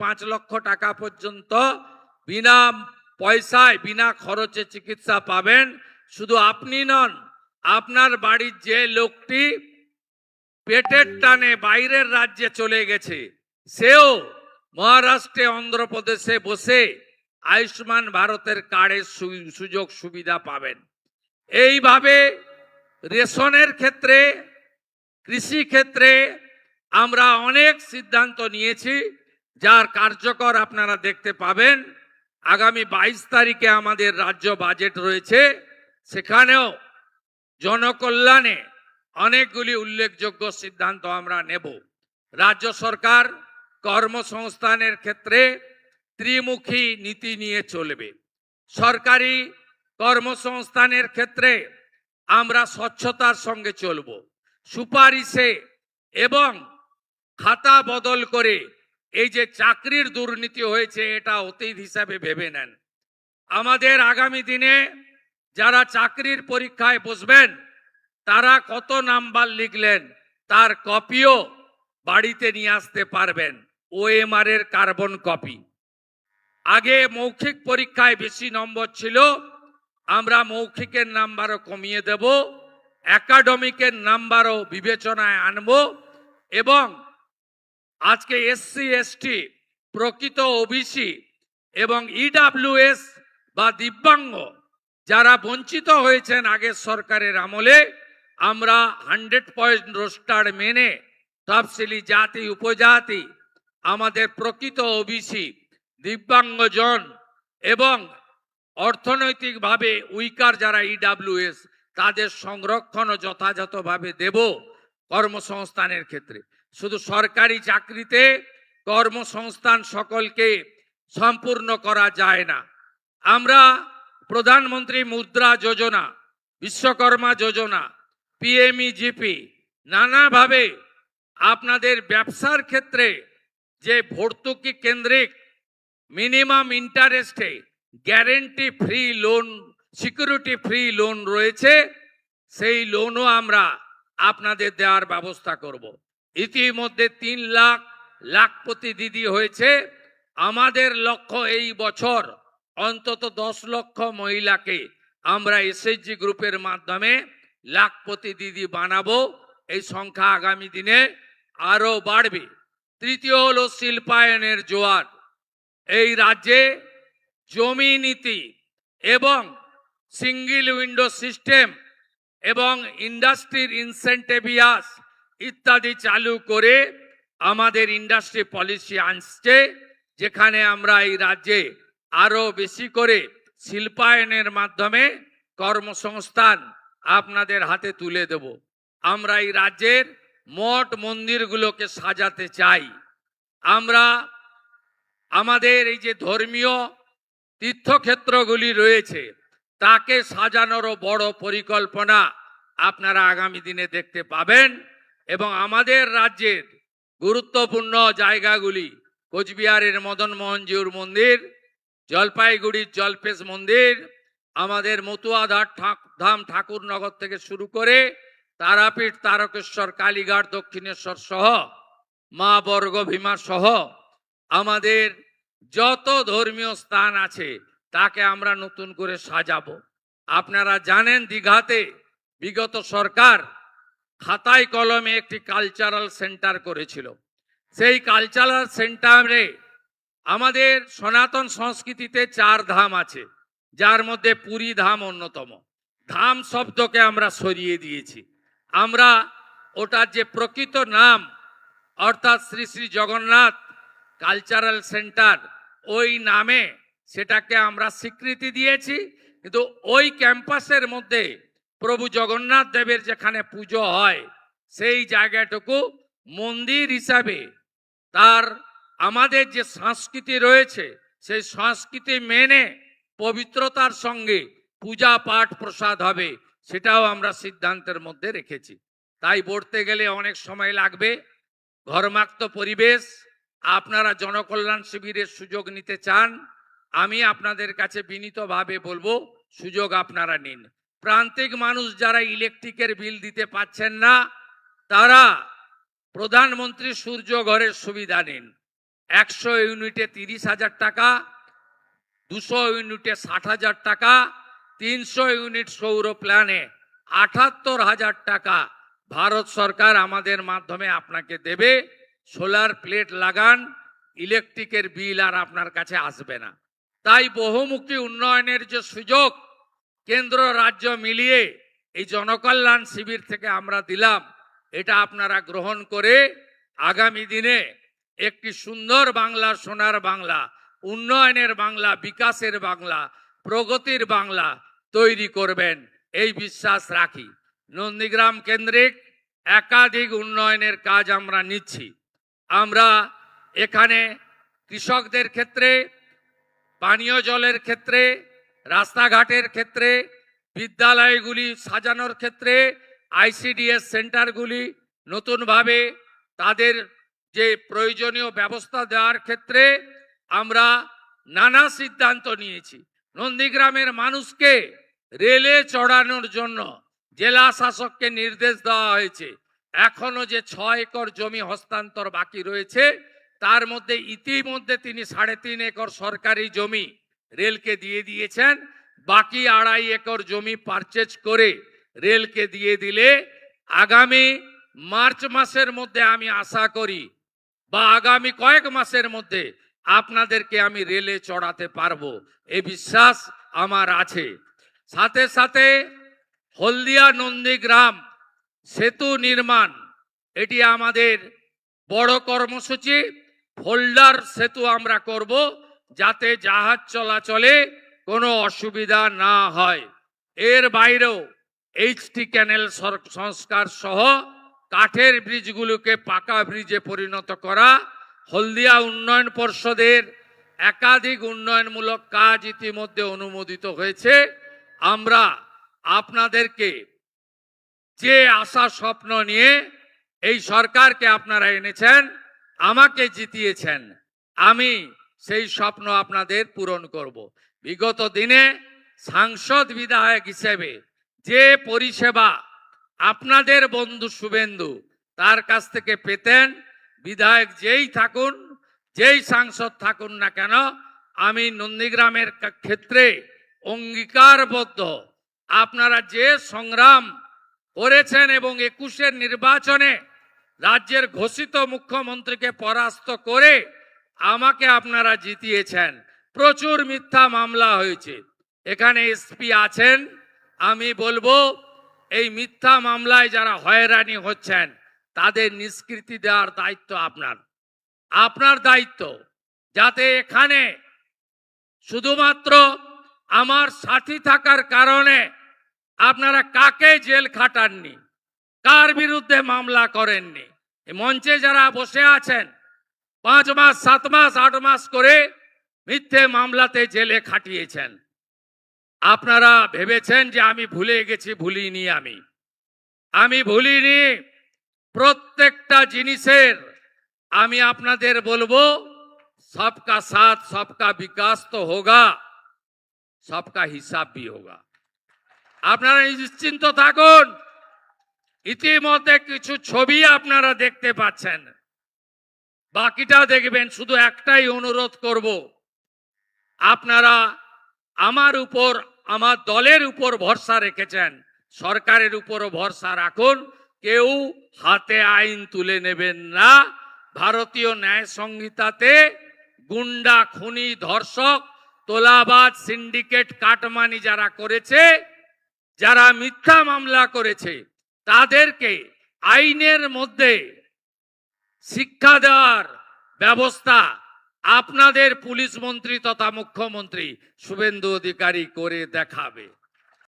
5 লক্ষ টাকা পর্যন্ত বিনা পয়সায় বিনা খরচে চিকিৎসা পাবেন। শুধু আপনি নন, আপনার বাড়ির যে লোকটি পেটের টানে বাইরের রাজ্যে চলে গেছে সেও মহারাষ্ট্রে অন্ধ্রপ্রদেশে বসে আয়ুষ্মান ভারতের কার্ডের সুযোগ সুবিধা পাবেন। এইভাবে রেশনের ক্ষেত্রে, কৃষি ক্ষেত্রে আমরা অনেক সিদ্ধান্ত নিয়েছি, যার কার্যকর আপনারা দেখতে পাবেন। আগামী 22 তারিখে আমাদের রাজ্য বাজেট রয়েছে, সেখানেও জনকল্যাণে অনেকগুলি উল্লেখযোগ্য সিদ্ধান্ত আমরা নেব। রাজ্য সরকার কর্মসংস্থানের ক্ষেত্রে ত্রিমুখী নীতি নিয়ে চলবে। সরকারি কর্মসংস্থানের ক্ষেত্রে আমরা স্বচ্ছতার সঙ্গে চলব, সুপারিশে এবং খাতা বদল করে এই যে চাকরির দুর্নীতি হয়েছে এটা অতীত হিসাবে ভেবে নেন। আমাদের আগামী দিনে যারা চাকরির পরীক্ষায় বসবেন তারা কত নাম্বার লিখলেন তার কপিও বাড়িতে নিয়ে আসতে পারবেন, ওএমআর এর কার্বন কপি। আগে মৌখিক পরীক্ষায় বেশি নম্বর ছিল, আমরা মৌখিকের নাম্বারও কমিয়ে দেব, একাডেমিকের নাম্বারও বিবেচনায় আনব এবং আজকে এসসি এসটি, প্রকৃত ওবিসি এবং ইডাব্লিউএস বা দিব্যাঙ্গ যারা বঞ্চিত হয়েছেন আগের সরকারের আমলে, আমরা 100 রোস্টার মেনে তফসিলি জাতি উপজাতি, আমাদের প্রকৃত ওবিসি, দিব্যাঙ্গজন এবং অর্থনৈতিকভাবে উইকার যারা ইডাব্লিউএস তাদের সংরক্ষণও যথাযথভাবে দেব কর্মসংস্থানের ক্ষেত্রে। শুধু সরকারি চাকরিতে কর্মসংস্থান সকলকে সম্পূর্ণ করা যায় না। আমরা প্রধানমন্ত্রী মুদ্রা যোজনা, বিশ্বকর্মা যোজনা, পিএমইজিপি নানাভাবে আপনাদের ব্যবসার ক্ষেত্রে যে ভর্তুকি কেন্দ্রিক মিনিমাম ইন্টারেস্টে guarantee free loan, security free loan রয়েছে, সেই লোনও আমরা আপনাদের দেওয়ার ব্যবস্থা করব। ইতিমধ্যে 3 লাখপতি দিদি হয়েছে। আমাদের লক্ষ্য এই বছর অন্তত 10 লক্ষ মহিলাকে আমরা এসএইচজি গ্রুপের মাধ্যমে লাখপতি দিদি বানাবো। এই সংখ্যা আগামী দিনে আরো বাড়বে। তৃতীয় হলো শিল্পায়নের জোয়ার। এই রাজ্যে জমি নীতি এবং সিঙ্গেল উইন্ডো সিস্টেম এবং ইন্ডাস্ট্রির ইনসেন্টিভিয়াস ইত্যাদি চালু করে আমাদের ইন্ডাস্ট্রি পলিসি আনছে, যেখানে আমরা এই রাজ্যে আরো বেশি করে শিল্পায়নের মাধ্যমে কর্মসংস্থান আপনাদের হাতে তুলে দেব। আমরা এই রাজ্যের মঠ মন্দিরগুলোকে সাজাতে চাই। আমরা আমাদের এই যে ধর্মীয় তীর্থক্ষেত্রগুলি রয়েছে তাকে সাজানোরও বড় পরিকল্পনা আপনারা আগামী দিনে দেখতে পাবেন। এবং আমাদের রাজ্যের গুরুত্বপূর্ণ জায়গাগুলি, কোচবিহারের মদন মোহন জিউর মন্দির, জলপাইগুড়ির জলপেশ মন্দির, আমাদের মতুয়া ধাম ঠাকুরনগর থেকে শুরু করে তারাপীঠ, তারকেশ্বর, কালীঘাট, দক্ষিণেশ্বর সহ মা বর্গভীমা সহ আমাদের যত ধর্মীয় স্থান আছে তাকে আমরা নতুন করে সাজাবো। আপনারা জানেন দীঘাতে বিগত সরকার খাতায় কলমে একটি কালচারাল সেন্টার করেছিল। সেই কালচারাল সেন্টারে আমাদের সনাতন সংস্কৃতিতে 4 ধাম আছে, যার মধ্যে পুরী ধাম অন্যতম। ধাম শব্দকে আমরা সরিয়ে দিয়েছি। আমরা ওটার যে প্রকৃত নাম অর্থাৎ শ্রী শ্রী জগন্নাথ কালচারাল সেন্টার, ওই নামে সেটাকে আমরা স্বীকৃতি দিয়েছি। কিন্তু ওই ক্যাম্পাসের মধ্যে প্রভু জগন্নাথ দেবের যেখানে পুজো হয় সেই জায়গাটুকু মন্দির হিসাবে তার আমাদের যে সংস্কৃতি রয়েছে সেই সংস্কৃতি মেনে পবিত্রতার সঙ্গে পূজা পাঠ প্রসাদ হবে, সেটাও আমরা সিদ্ধান্তের মধ্যে রেখেছি। তাই বলতে গেলে অনেক সময় লাগবে। ঘরমাক্ত পরিবেশ, আপনারা জনকল্যাণ শিবিরের সুযোগ নিতে চান, আমি আপনাদের কাছে বিনীতভাবে বলবো সুযোগ আপনারা নিন। প্রান্তিক মানুষ যারা ইলেকট্রিকের বিল দিতে পাচ্ছেন না তারা প্রধানমন্ত্রী সূর্য ঘরের সুবিধা নিন। 100 ইউনিটে 30,000 টাকা, 200 ইউনিটে 60,000 টাকা, 300 ইউনিট সৌর প্ল্যানে 78,000 টাকা ভারত সরকার আমাদের মাধ্যমে আপনাকে দেবে। সোলার প্লেট লাগান, ইলেকট্রিকের বিল আর আপনার কাছে আসবে না। তাই বহুমুখী উন্নয়নের যে সুযোগ কেন্দ্র রাজ্য মিলিয়ে এই জনকল্যাণ শিবির থেকে আমরা দিলাম, এটা আপনারা গ্রহণ করে আগামী দিনে একটি সুন্দর বাংলা, সোনার বাংলা, উন্নয়নের বাংলা, বিকাশের বাংলা, প্রগতির বাংলা তৈরি করবেন এই বিশ্বাস রাখি। নন্দীগ্রাম কেন্দ্রিক একাধিক উন্নয়নের কাজ আমরা নিচ্ছি। আমরা এখানে কৃষকদের ক্ষেত্রে, পানীয় জলের ক্ষেত্রে, রাস্তাঘাটের ক্ষেত্রে, বিদ্যালয়গুলি সাজানোর ক্ষেত্রে, আইসিডিএস সেন্টারগুলি নতুনভাবে তাদের যে প্রয়োজনীয় ব্যবস্থা দেওয়ার ক্ষেত্রে আমরা নানা সিদ্ধান্ত নিয়েছি। নন্দীগ্রামের মানুষকে রেলে চড়ানোর জন্য জেলা শাসককে নির্দেশ দেওয়া হয়েছে। এখনো যে 6 একর জমি হস্তান্তর বাকি রয়েছে, তার মধ্যে ইতিমধ্যে তিনি 3.5 একর সরকারি জমি রেলকে দিয়ে দিয়েছেন। বাকি 2.5 একর জমি পারচেজ করে রেলকে দিয়ে দিলে আগামী মার্চ মাসের মধ্যে আমি আশা করি, বা আগামী কয়েক মাসের মধ্যে আপনাদেরকে আমি রেলে চড়াতে পারবো, এই বিশ্বাস আমার আছে। সাথে সাথে হলদিয়া নন্দীগ্রাম সেতু নির্মাণ, এটি আমাদের বড় কর্মসূচি। ফোল্ডার সেতু আমরা করব যাতে জাহাজ চলাচলে কোনো অসুবিধা না হয়। এর বাইরেও এইচটি ক্যানেল সংস্কার সহ কাঠের ব্রিজগুলোকে পাকা ব্রিজে পরিণত করা, হলদিয়া উন্নয়ন পর্ষদের একাধিক উন্নয়নমূলক কাজ ইতিমধ্যে অনুমোদিত হয়েছে। আমরা আপনাদেরকে যে আশা স্বপ্ন নিয়ে এই সরকারকে আপনারা এনেছেন, আমাকে জিতিয়েছেন, আমি সেই স্বপ্ন আপনাদের পূরণ করব। বিগত দিনে সাংসদ বিধায়ক হিসেবে যে পরিষেবা আপনাদের বন্ধু শুভেন্দু তার কাছ থেকে পেতেন, বিধায়ক যেই থাকুন, যেই সাংসদ থাকুন না কেন, আমি নন্দীগ্রামের ক্ষেত্রে অঙ্গীকারবদ্ধ। আপনারা যে সংগ্রাম করেছেন এবং 21-এর নির্বাচনে রাজ্যের ঘোষিত মুখ্যমন্ত্রীকে পরাস্ত করে আমাকে আপনারা জিতিয়েছেন। প্রচুর মিথ্যা মামলা হয়েছে, এখানে এসপি আছেন, আমি বলবো এই মিথ্যা মামলায় যারা হয়রানি হচ্ছেন তাদের নিষ্কৃতি দেওয়ার দায়িত্ব আপনার দায়িত্ব, যাতে এখানে শুধুমাত্র আমার সাথী থাকার কারণে আপনারা কাকে জেল খাটাননি, কার বিরুদ্ধে মামলা করেননি। মঞ্চে যারা বসে আছেন 5 মাস, 7 মাস, 8 মাস করে মিথ্যে মামলাতে জেলে খাটিয়েছেন। আপনারা ভেবেছেন যে আমি ভুলে গেছি, ভুলিনি। আমি ভুলিনি। প্রত্যেকটা জিনিসের আমি আপনাদের বলবো, সবকা সাথ সবকা বিকাশ তো হোগা, সবকা হিসাব ভি হোগা। আপনারা নিশ্চিন্ত থাকুন। ইতিমধ্যে কিছু ছবি আপনারা দেখতে পাচ্ছেন, বাকিটা দেখবেন। শুধু একটাই অনুরোধ করব, আপনারা আমার উপর, আমার দলের উপর ভরসা রেখেছেন, সরকারের উপরও ভরসা রাখুন। কেউ হাতে আইন তুলে নেবেন না। ভারতীয় ন্যায় সংহিতাতে গুন্ডা, খুনি, ধর্ষক, তোলাবাজ, সিন্ডিকেট, কাটমানি যারা করেছে, যারা মিথ্যা মামলা করেছে, তাদেরকে আইনের মধ্যে শিক্ষা দেওয়ার ব্যবস্থা আপনাদের পুলিশ মন্ত্রী তথা মুখ্যমন্ত্রী শুভেন্দু অধিকারী করে দেখাবে।